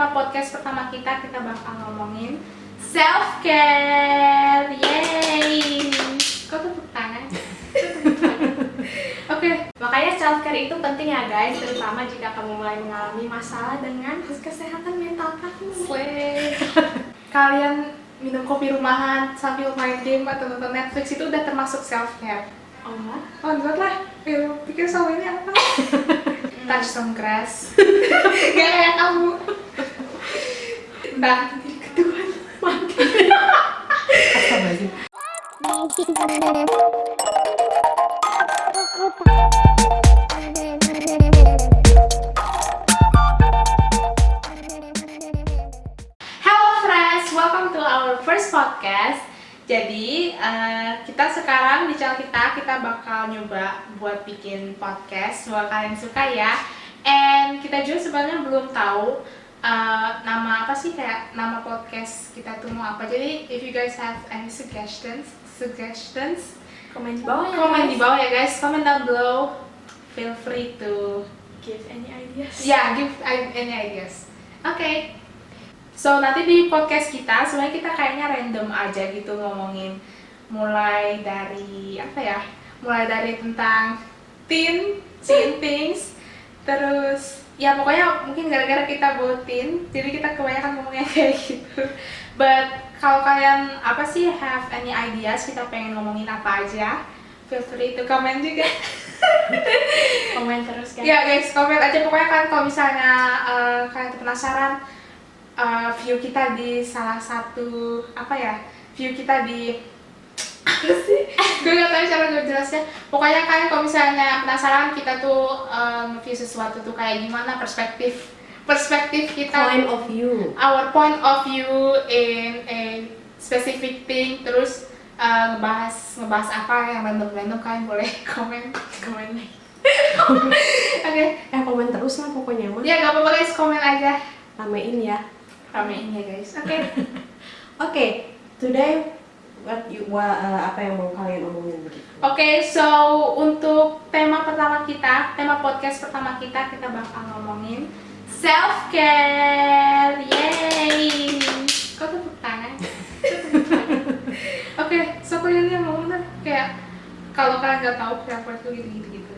tema podcast pertama kita bakal ngomongin self-care. Yeay! Kok tepuk tangan? Oke, makanya self-care itu penting ya guys, terutama jika kamu mulai mengalami masalah dengan kesehatan mental kamu. Kalian minum kopi rumahan sambil main game atau nonton Netflix itu udah termasuk self-care? Oh enggak? Oh enggak lah, pikir sama ini apa? Touch some grass. Gak kayak kamu. Mbak, ketuan mati. Astagfirullahaladzim. Hello friends, welcome to our first podcast. Jadi kita sekarang di channel kita bakal nyoba buat bikin podcast. Semoga kalian suka ya. And kita juga sebenarnya belum tahu nama apa sih, kayak nama podcast kita tuh mau apa. Jadi if you guys have any suggestions, Komen di bawah ya comment guys. di bawah ya guys. Comment down below. Feel free to Give any ideas. give any ideas. Oke. So nanti di podcast kita sebenarnya kita kayaknya random aja gitu ngomongin, mulai dari apa ya? Mulai dari tentang teen things, terus ya pokoknya mungkin gara-gara kita botin, jadi kita kebanyakan ngomongnya kayak gitu. But kalau kalian apa sih have any ideas, kita pengen ngomongin apa aja, feel free to comment juga. Komen terus guys. Ya guys, komen aja pokoknya kan kalau misalnya kalian penasaran view kita di salah satu apa ya, view kita di apa sih? Gue gak tahu cara gue jelasnya. Pokoknya kalian kalau misalnya penasaran kita tuh view sesuatu tuh kayak gimana, perspektif kita, Point of view. our point of view in a specific thing, terus ngebahas apa yang random kalian boleh komen lagi. Oke. Komen terus lah pokoknya mah. Ya gak apa-apa guys, komen aja. Ramein ya. Ramein ya guys. Oke. Oke, today apa yang mau kalian omongin begitu? Oke, so untuk tema podcast pertama kita bakal ngomongin self-care. Yeay! Kok tepuk tangan? Oke, so kalian yang ngomong deh, kayak kalau kalian nggak tahu self-care itu gitu.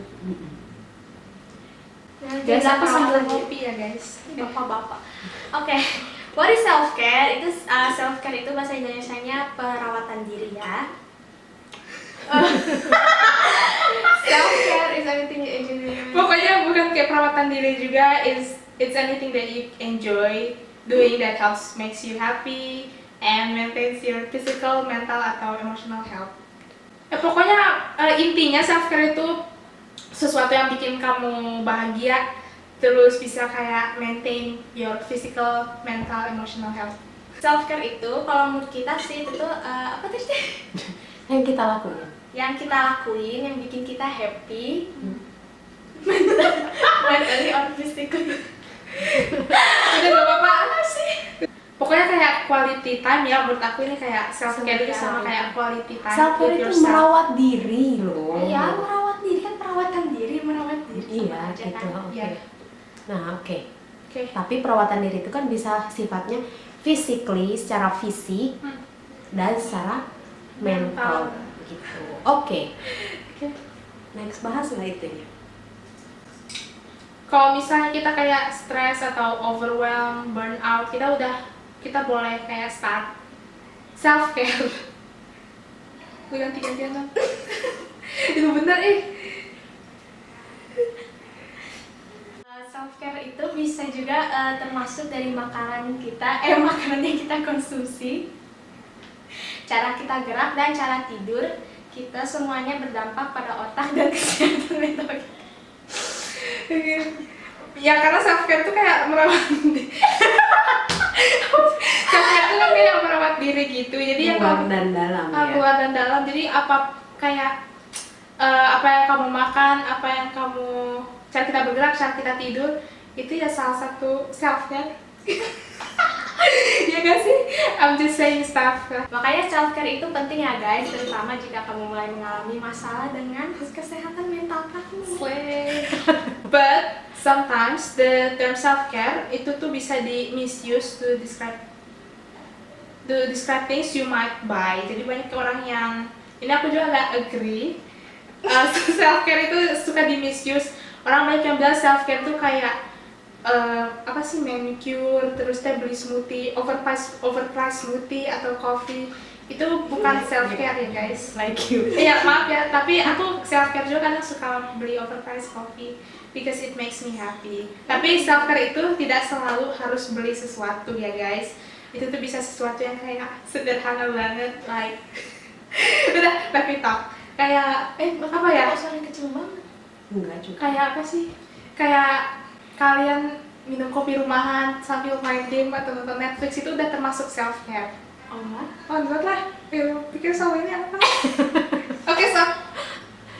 Guys, aku sambil ngopi ya guys. Bapak-bapak. Oke, what is self-care? Self-care itu bahasa Indonesianya perawatan diri ya. Self-care is anything you enjoy. Pokoknya bukan kayak perawatan diri juga, it's anything that you enjoy doing that makes you happy and maintains your physical, mental atau emotional health. Pokoknya intinya self-care itu sesuatu yang bikin kamu bahagia, terus bisa kayak maintain your physical, mental, emotional health. Self-care itu kalau menurut kita sih itu apa tadi? Yang kita lakuin. Yang kita lakuin yang bikin kita happy. Mentally or physically. Udah gak apa-apa sih. Pokoknya kayak quality time ya, menurut aku ini kayak self-care itu sama kayak quality time. Self-care with itu yourself. merawat diri loh. Iya, merawat diri kan perawatan diri, merawat diri. Iya, sama aja gitu. kan? Oke. Iya. Nah, oke. Oke. Tapi perawatan diri itu kan bisa sifatnya physically, secara fisik dan secara mental gitu. Oke. Next bahas lah itu ya. Kalau misalnya kita kayak stres atau overwhelm, burnout, kita boleh kayak start self-care. Gue ganti-gantian dong. Itu bener Self-care itu bisa juga termasuk dari makanan yang kita konsumsi, cara kita gerak dan cara tidur kita, semuanya berdampak pada otak dan kesehatan mental kita. Ya karena self-care itu kayak merawat diri. Self-care itu kan kayak merawat diri gitu. Jadi Luar dan dalam ya. Luar dan dalam. Jadi apa yang kamu makan, apa yang cara kita bergerak, cara kita tidur, itu ya salah satu self-care. Ya gak sih? I'm just saying stuff. Makanya self-care itu penting ya guys, terutama jika kamu mulai mengalami masalah dengan kesehatan mental kamu. But sometimes the term self care itu tuh bisa di misuse to describe things you might buy. Jadi banyak orang yang, ini aku juga nggak agree, self care itu suka di misuse. Orang banyak yang bilang self care tuh kayak apa sih, manicure, terus teh beli smoothie, overpriced smoothie atau coffee. Itu bukan self care ya guys. Like you. Iya maaf ya, tapi aku self care juga karena suka beli overpriced coffee because it makes me happy. Tapi self care itu tidak selalu harus beli sesuatu ya guys. Itu tuh bisa sesuatu yang kayak sederhana banget, like udah let me talk. Kayak apa ya? Suara kecil banget. Enggak juga. Kayak apa sih? Kayak kalian minum kopi rumahan sambil main game atau nonton Netflix itu udah termasuk self care. Oh enggak? Oh enggak lah, pikir soal ini apa? Oke, so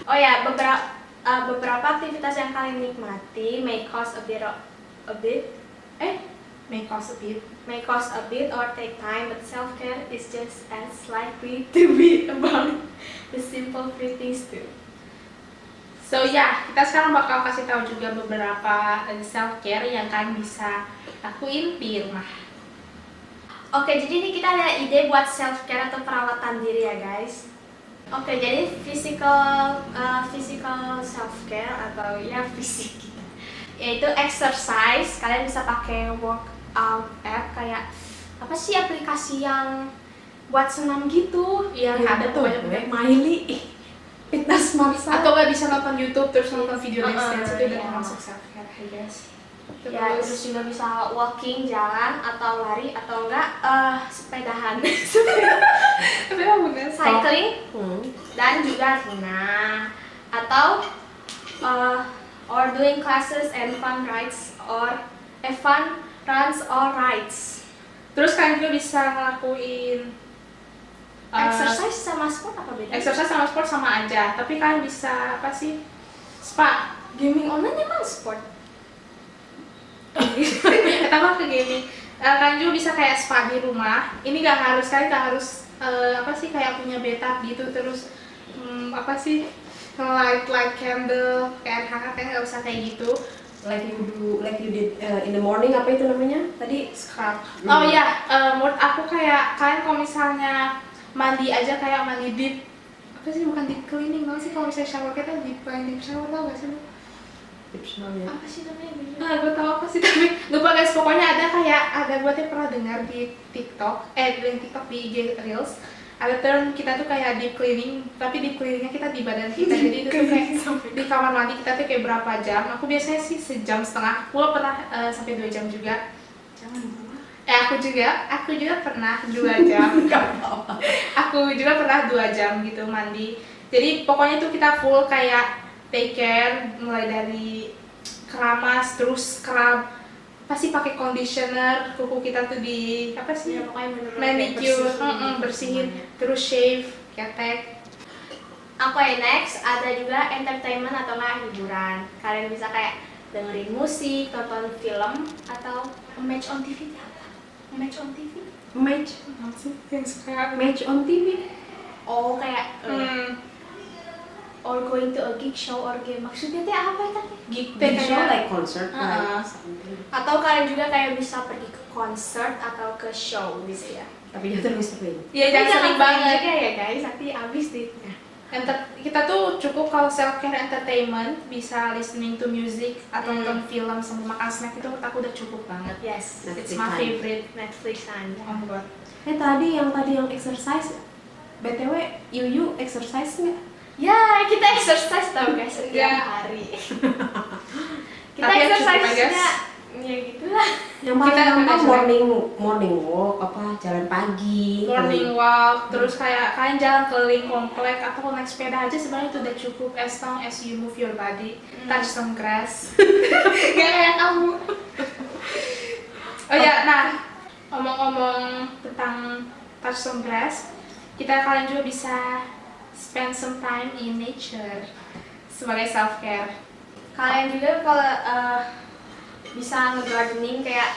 Oh ya, beberapa aktivitas yang kalian nikmati may cost a bit, may cost a bit or take time, but self-care is just as likely to be about the simple free things too. So ya, kita sekarang bakal kasih tahu juga beberapa self care yang kalian bisa lakuin di rumah. Oke, jadi ini kita ada ide buat self-care atau perawatan diri ya guys. Oke, jadi physical self-care atau ya fisik kita, yaitu exercise. Kalian bisa pakai workout app, kayak apa sih aplikasi yang buat senam gitu. Yang Ya, ada tuh, banyak Miley, Fitness Marshall. atau nggak bisa nonton YouTube terus nonton video dance itu udah iya. termasuk self care I guess. Ya, terus juga bisa walking, jalan, atau lari, atau enggak sepedahan, Tapi emang bener. cycling, dan juga renang, atau or doing classes and fun rides fun runs or rides. Terus kalian juga bisa ngelakuin Exercise sama sport apa beda? exercise sama sport sama aja, tapi kalian bisa apa sih? Spa. Gaming online emang sport. Kita mah ke gaming. Kalian juga bisa kayak spa di rumah. Ini nggak harus, kalian nggak harus apa sih kayak punya bathtub gitu terus apa sih light candle kayak hangat, kayak nggak usah kayak gitu. Like you did in the morning, apa itu namanya tadi? Scrub. Oh ya, menurut aku kayak kalian kalau misalnya mandi aja kayak mandi deep, apa sih, bukan deep cleaning, nggak sih kalau misalnya shower kita deep shower, tau gak sih lu? Apa sih namanya? Gue tau apa sih tapi lupa guys, pokoknya ada buatnya pernah dengar di TikTok, di TikTok di IG Reels ada term kita tuh kayak deep cleaning, tapi deep cleaningnya kita di badan kita, jadi itu tuh kayak di kamar mandi kita tuh kayak berapa jam. Aku biasanya sih sejam setengah, gue pernah sampai 2 jam juga. Jangan dulu. Aku juga pernah 2 jam. Aku juga pernah 2 jam gitu mandi. Jadi pokoknya tuh kita full kayak take care, mulai dari keramas, terus scrub, pasti pakai conditioner, kuku kita tuh di apa sih, Ya, pokoknya bener-bener manicure, bersihin. bersihin, terus shave, ketek. Next ada juga entertainment atau nggak hiburan. Kalian bisa kayak dengerin musik, nonton film, atau match on TV. Match on TV? Yang suka Match on TV. Oh, kayak or going to a gig show or game. Maksudnya teh apa ya tadi? gig Big show kayak like concert, Ah. like something. Atau kalian juga kayak bisa pergi ke concert atau ke show gitu ya. Tapi jangan terus sering. ya jangan sering banget. juga ya guys, nanti habis duitnya. Kita tuh cukup kalau self care entertainment, bisa listening to music atau nonton film sambil makan snack, itu menurut aku udah cukup banget. Yes, It's Netflix my time. favorite. Netflix aja. Oh my god. Tadi yang exercise, BTW, you exercise nggak? Ya, kita exercise tau guys setiap Ya. hari. Kita Tapi ya cukup, I exercise guess. ya gitulah. Yang paling Kita gampang ngapain morning walk, jalan pagi. Morning walk, terus kayak kalian jalan keliling komplek atau naik sepeda aja sebenarnya itu udah cukup, as long as you move your body, touch some grass. Gak kayak kamu. Oh ya, nah ngomong-ngomong tentang touch some grass, kalian juga bisa spend some time in nature sebagai self care. Kalian juga kalau bisa nge-gardening, kayak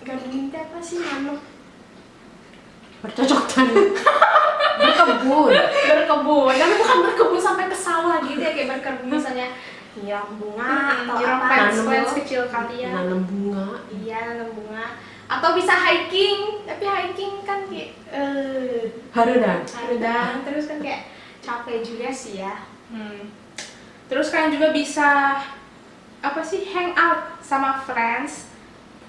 gardening itu apa sih namanya? Bercocok tanam. Berkebun. Berkebun, tapi bukan berkebun sampai ke sawah gitu ya, kayak berkebun misalnya nyiram bunga atau nyiram apa plants kecil kalian. Nanam bunga. Iya, nanam bunga. Atau bisa hiking, tapi hiking kan kayak Harudan. harudan, terus kan kayak capek juga sih ya. Terus kalian juga bisa apa sih, hang out sama friends.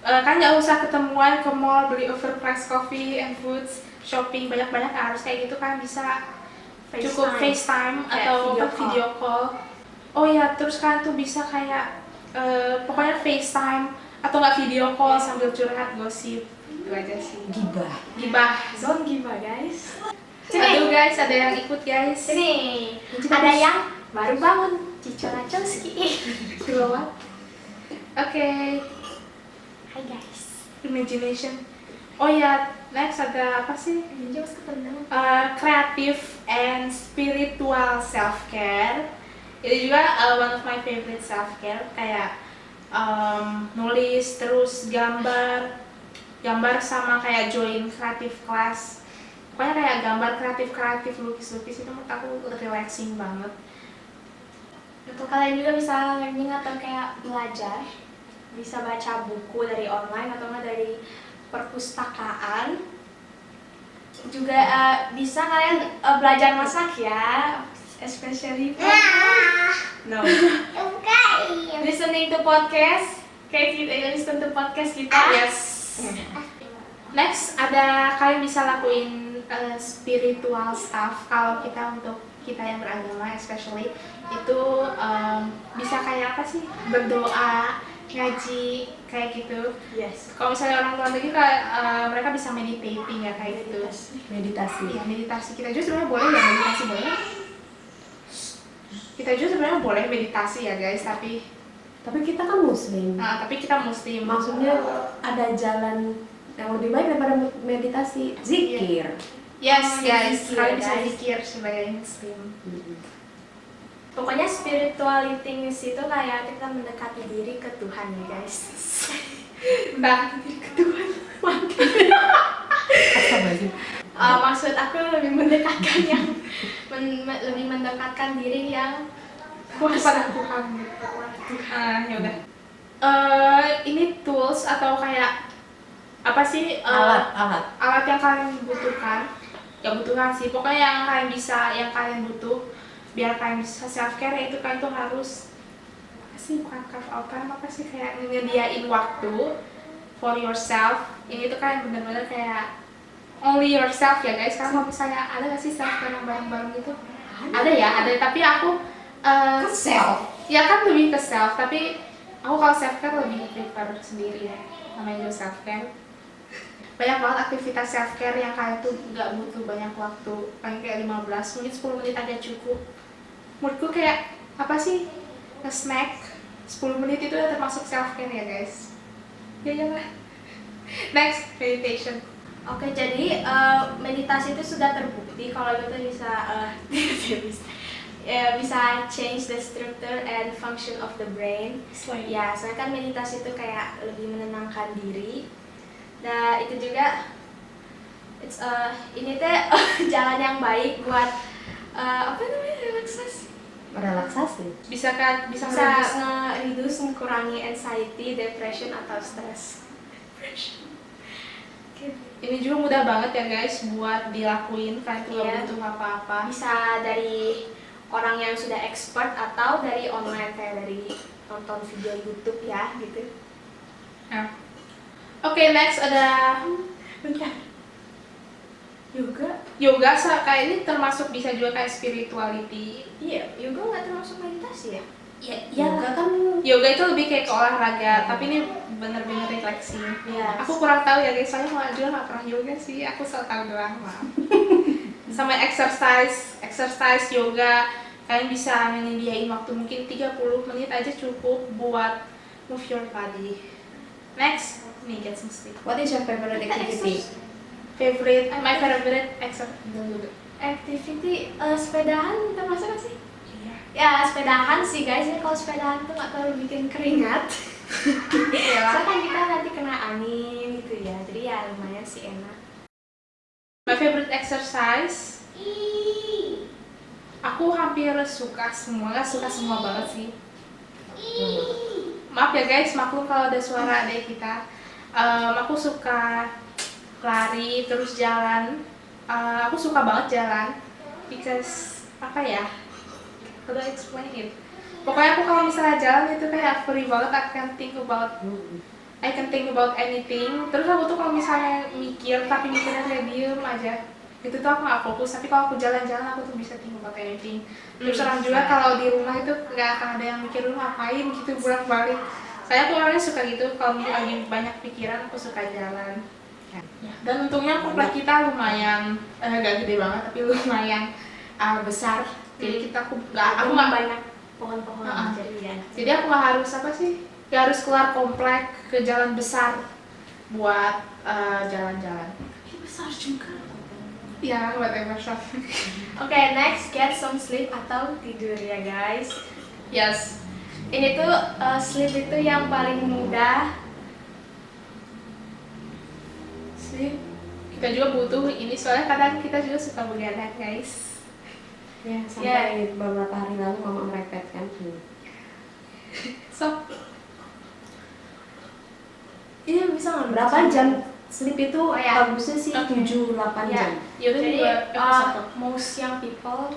Kan nggak usah ketemuan ke mall beli overpriced coffee and foods, shopping banyak-banyak harus kayak gitu kan, bisa cukup FaceTime Kayak atau video call. video call. Oh ya, terus kalian tuh bisa kayak pokoknya FaceTime atau nggak video call sambil curhat gosip, itu aja sih. Gibah. Don't give up, guys. Aduh guys, ada yang ikut guys. Sini, ada yang baru bangun, Cicora Chomsky. Gawat. Oke, Hai guys. imagination. Oh ya, next ada apa sih? Jauh ketemu. Creative and spiritual self-care. Itu juga one of my favorite self-care, kayak nulis, terus gambar sama kayak join creative class. Pokoknya kayak gambar kreatif, lukis itu menurut aku relaxing banget. Untuk kalian juga bisa learning atau kayak belajar, bisa baca buku dari online atau nggak dari perpustakaan. Juga bisa kalian belajar masak ya, especially listening to podcast, kayak kita listen to podcast kita. Yes. Next ada kalian bisa lakuin spiritual stuff. Kalau untuk kita yang beragama especially itu bisa kayak apa sih, berdoa, ngaji kayak gitu. Yes. Kalau misalnya orang luar negeri kayak mereka bisa meditating ya kayak gitu. Meditasi. Iya, meditasi. Kita juga sebenarnya boleh ya meditasi, boleh. Kita juga sebenarnya boleh meditasi ya guys, tapi Tapi kita kan muslim. kita muslim. Maksudnya ada jalan yang lebih baik daripada meditasi, zikir. Yes guys, Zikir, kalian bisa guys. zikir sebagai muslim. Pokoknya spirituality itu kayak kita mendekati diri ke Tuhan ya guys. Nah, Astagfirullahaladzim. Maksud aku lebih mendekatkan yang lebih mendekatkan diri yang kepada Tuhan gitu. Ya udah. Ini tools atau kayak apa sih, alat yang kalian butuhkan? Ya butuhkan sih. Pokoknya yang kalian butuh biar kalian bisa self care, itu kan tuh harus apa sih, bukan carve out time, apa sih, kayak nyediain waktu for yourself. Ini tuh kan bener-bener kayak only yourself ya guys. Karena kalau misalnya ada nggak sih self care yang bareng-bareng gitu? Ada ya, ada. Tapi aku Self. ya kan lebih ke self, tapi aku kalau self care lebih prefer sendiri ya, namanya juga self care. Banyak banget aktivitas self care yang kalian tuh nggak butuh banyak waktu, paling kayak 15 menit, 10 menit aja cukup. Menurutku kayak apa sih, nge-snack 10 menit itu udah termasuk self care ya guys. Ya jangan. Next, meditation. Oke, jadi meditasi itu sudah terbukti kalau itu bisa change the structure and function of the brain. Ya, soalnya kan meditasi itu kayak lebih menenangkan diri. Dan itu juga ini teh jalan yang baik buat apa namanya, Relaksasi. Bisa kan, bisa reduce, mengurangi anxiety, depression atau stress. Ini juga mudah banget ya guys buat dilakuin, kalian tuh Iya. nggak butuh apa-apa. Bisa dari orang yang sudah expert atau dari online kayak dari nonton video YouTube ya gitu. Nah. Oke, next ada Bentar. yoga. Kayak ini termasuk bisa juga kayak spirituality. Iya, yoga nggak termasuk meditasi ya? Yoga kan Yoga itu lebih kayak ke olahraga, tapi ini bener-bener refleksi. Iya. Aku kurang tahu ya guys, soalnya malah juga nggak pernah yoga sih, aku so tau doang, maaf. Sama exercise yoga, kalian bisa menyediain waktu mungkin 30 menit aja cukup buat move your body. Next, nih get some sleep. what is your favorite activity? My favorite exercise. Activity sepedahan termasuk nggak sih? Iya. Ya sepedahan sih guys, ya kalau sepedahan tuh nggak terlalu bikin keringat. Soalnya kan kita nanti kena angin gitu ya, jadi ya lumayan sih enak. My favorite exercise, aku hampir suka semua, nggak suka semua banget sih. Maaf ya guys, maklum kalau ada suara adik kita. Aku suka lari terus jalan. Aku suka banget jalan because apa ya? How do I explain it? Pokoknya aku kalau misalnya jalan itu kayak free banget. I can think about anything. Terus aku tuh kalau misalnya mikir tapi mikirnya kayak diem aja, itu tuh aku nggak fokus. Tapi kalau aku jalan-jalan aku tuh bisa think about anything. Terus terang juga kalau di rumah itu nggak akan ada yang mikir lu ngapain gitu bolak-balik. Saya tuh orangnya suka gitu, kalau lagi banyak pikiran aku suka jalan. Dan untungnya komplek kita lumayan nggak gede banget tapi lumayan besar. Jadi aku nggak banyak pohon-pohon jadi aku nggak harus nggak harus keluar komplek ke jalan besar buat jalan-jalan. Besar juga. Ya, whatever shop. Oke, next, get some sleep atau tidur ya guys. Yes. Ini tuh sleep itu yang paling mudah. Sleep. Kita juga butuh ini soalnya kadang kita juga suka begadang guys. Ya, sampai beberapa hari lalu mama merepet kan. So, Iya bisa nggak? Berapa jam sleep itu ya. bagusnya sih Oke. 7-8 Ya. jam. yaudah Jadi juga episode. most young people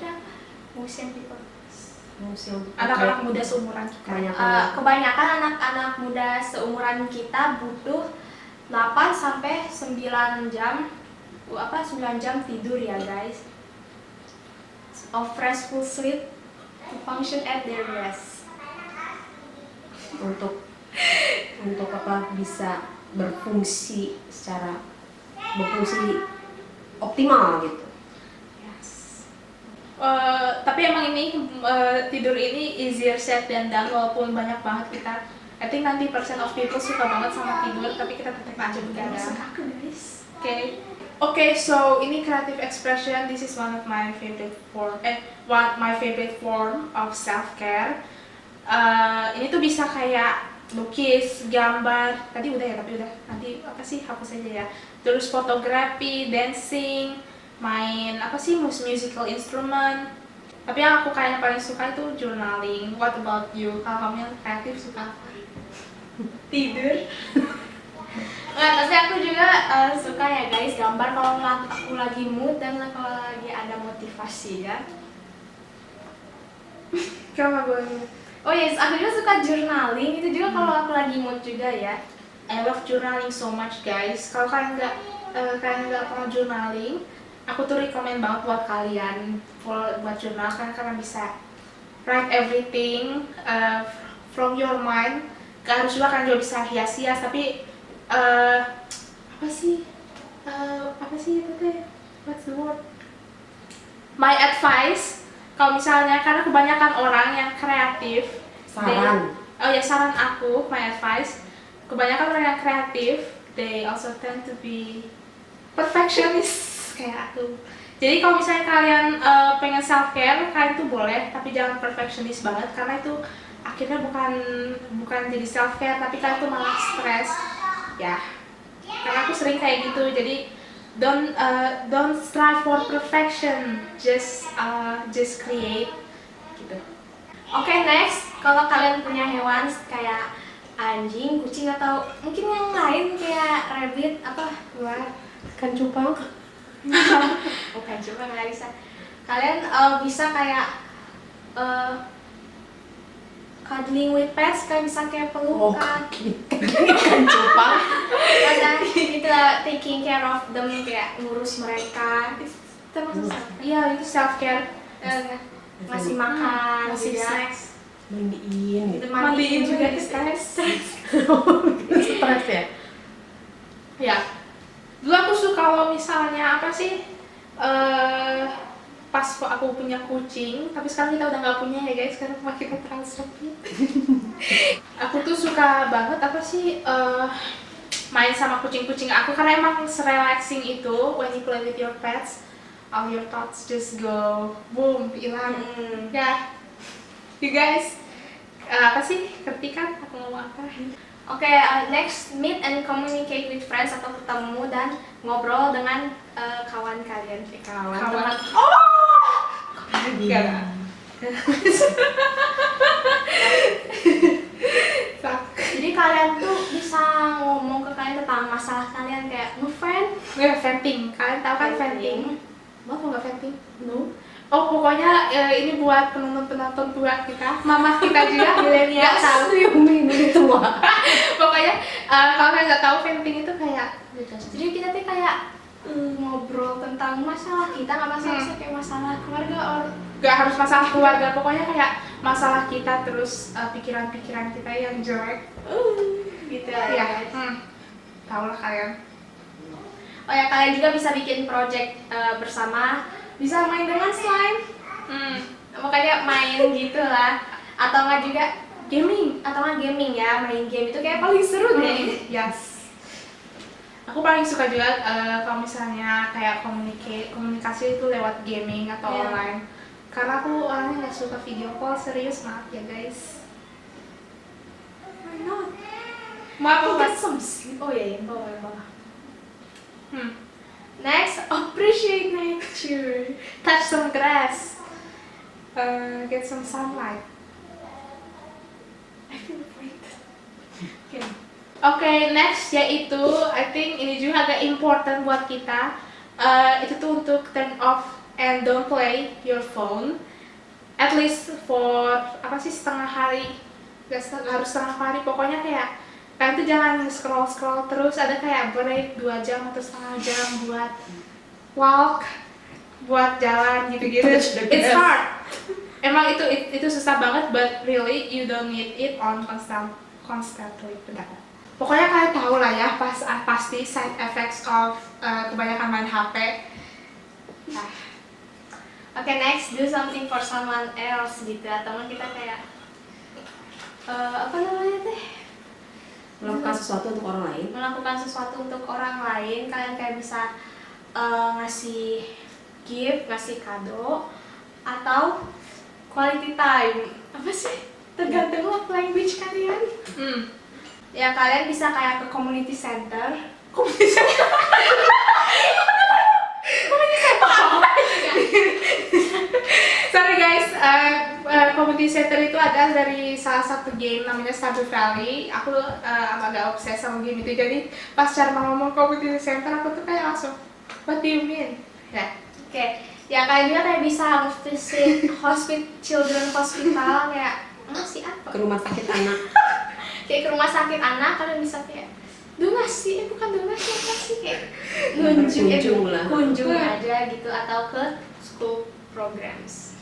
Anak-anak muda seumuran kita. kebanyakan anak-anak muda seumuran kita butuh 8 sampai 9 jam 9 jam tidur ya guys, of restful sleep to function at their best. Untuk bisa berfungsi optimal gitu. Tapi emang ini tidur ini easier said than done walaupun banyak banget kita. I think 90% of people suka banget sama tidur tapi kita tetap aja begadang. Okay, so ini creative expression. This is one of my favorite form of self care. Ini tuh bisa kayak lukis, gambar. Tadi udah ya, tapi udah. Nanti hapus aja ya. Terus fotografi, dancing, main musical instrument. Tapi yang aku kayaknya paling suka itu journaling. What about you? Kalau kamu yang kreatif suka apa? Tidur. Nggak, tapi aku juga suka ya guys gambar kalau aku lagi mood dan kalau lagi ada motivasi ya. Coba boleh. Oh yes, aku juga suka journaling, itu juga kalau aku lagi mood juga ya. I love journaling so much guys. Kalau kalian nggak pernah journaling, aku tuh recommend banget buat kalian buat journal karena kalian bisa write everything from your mind. Gak harus juga kalian juga bisa hias-hias, tapi apa sih itu teh? What's the word? My advice, kalau misalnya karena kebanyakan orang yang kreatif, Saran saran aku, my advice, kebanyakan orang yang kreatif, they also tend to be perfectionist kayak aku. Jadi kalau misalnya kalian pengen self care, kalian tuh boleh, tapi jangan perfectionist banget karena itu akhirnya bukan jadi self care, tapi kalian tuh malah stres. Ya, karena aku sering kayak gitu. Jadi don't strive for perfection, just create gitu. Oke, next, kalau kalian punya hewan kayak anjing, kucing atau mungkin yang lain kayak rabbit kan cupang. bukan coba nggak bisa. Kalian bisa kayak cuddling with pets, kan bisa kayak pelukan. Kan cupang. Ada itu taking care of them, kayak ngurus mereka. Itu termasuk self care. Iya, itu self care. Ngasih makan, Ngasih juga. snacks. Mandiin gitu. Mandiin juga itu stres. Stres ya? Ya, dulu aku suka kalau misalnya pas aku punya kucing, tapi sekarang kita udah nggak punya ya guys, karena rumah kita terlalu sempit. Aku tuh suka banget main sama kucing-kucing aku karena emang relaxing itu when you play with your pets, all your thoughts just go boom, hilang. Ya, you guys, ngerti kan aku ngomong apa? Oke, next, meet and communicate with friends atau ketemu dan ngobrol dengan kawan kalian. Kawan. Teman. Enggak. kalian tuh bisa ngomong ke kalian tentang masalah kalian kayak ngefan. Venting, kalian tahu kan venting? Mau nggak venting? No. Oh pokoknya ini buat penonton buat kita, mama kita juga milenial tahu. Ini tua. Pokoknya kalau kalian nggak tahu venting itu kayak Jadi kita tuh kayak ngobrol tentang masalah kita, nggak masalah kayak masalah keluarga nggak harus masalah keluarga, pokoknya kayak masalah kita terus pikiran-pikiran kita yang jelek gitu ya. ya. Tahu lah kalian. Oh ya, kalian juga bisa bikin project bersama, bisa main dengan slime, makanya main gitu lah, atau nggak juga gaming ya, main game itu kayak paling seru deh. Yes. Aku paling suka juga kalau misalnya kayak komunikasi itu lewat gaming atau Iya. online. Karena aku orangnya nggak suka video call, serius, maaf ya guys. Why not? Maaf Get banget. some sleep. Oh ya, bawa. Hmm. Next, appreciate nature. Touch some grass. Get some sunlight. I feel afraid. Okay. Oke, next yaitu I think ini juga agak important buat kita. Itu tuh untuk turn off and don't play your phone at least for setengah hari. Harus setengah hari, pokoknya kayak kalian tuh jangan scroll terus, ada kayak break 2 jam atau setengah jam buat walk, buat jalan gitu-gitu. It's hard. Emang itu susah banget, but really you don't need it on constantly. Pokoknya kalian tahu lah ya, pasti side effects of kebanyakan main HP. Okay, next, do something for someone else gitu, atau kita kayak apa namanya teh? Melakukan sesuatu untuk orang lain. Melakukan sesuatu untuk orang lain, kalian kayak bisa ngasih gift, ngasih kado, atau quality time. Apa sih? Tergantung love language kalian. Ya kalian bisa kayak ke community center. Sorry guys, community center itu ada dari salah satu game namanya Stardew Valley. Aku agak obses sama game itu, jadi pas cara ngomong community center aku tuh kayak langsung, what do you mean? Ya. Oke, ya kalian juga kayak bisa visit children hospital kayak apa? Ke rumah sakit anak. Kayak ke rumah sakit anak, kalian bisa kayak donasi, bukan donasi, apa sih, kayak kunjung aja gitu, atau ke school programs.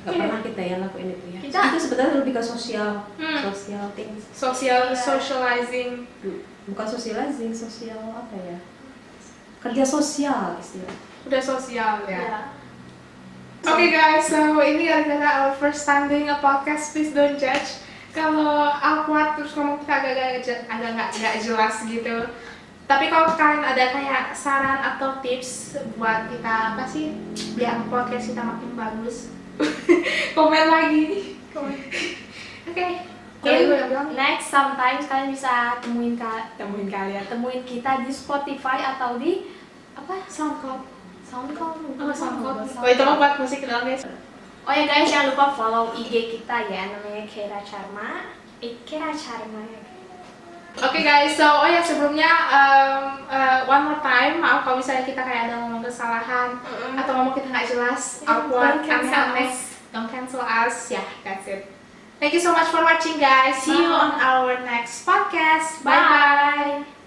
Gak pernah kita ya lakuin itu ya. Kita- Itu sebenarnya lebih ke sosial things. Socializing. Bukan socializing, sosial apa ya? Kerja sosial istilah. Udah sosial ya. Ya. Oke guys, so ini gara-gara our first time doing a podcast, please don't judge. Kalau awkward terus ngomong kita agak nggak jelas gitu. Tapi kalau kalian ada kayak saran atau tips buat kita apa sih biar podcast kita makin bagus, komen lagi. Oke. Next, sometimes kalian bisa temuin kita di Spotify atau di apa? SoundCloud. Oh itu mah buat musik doang guys. Oh ya guys, jangan lupa follow IG kita ya, namanya Kera Charma. Kera Charma ya. Oke guys, so sebelumnya one more time, maaf kalau misalnya kita kayak ada ngomong kesalahan atau ngomong kita nggak jelas, awkward, Don't cancel aneh-aneh, us. don't cancel us, yeah, that's it. Thank you so much for watching guys. See you Bye. on our next podcast. Bye Bye. bye.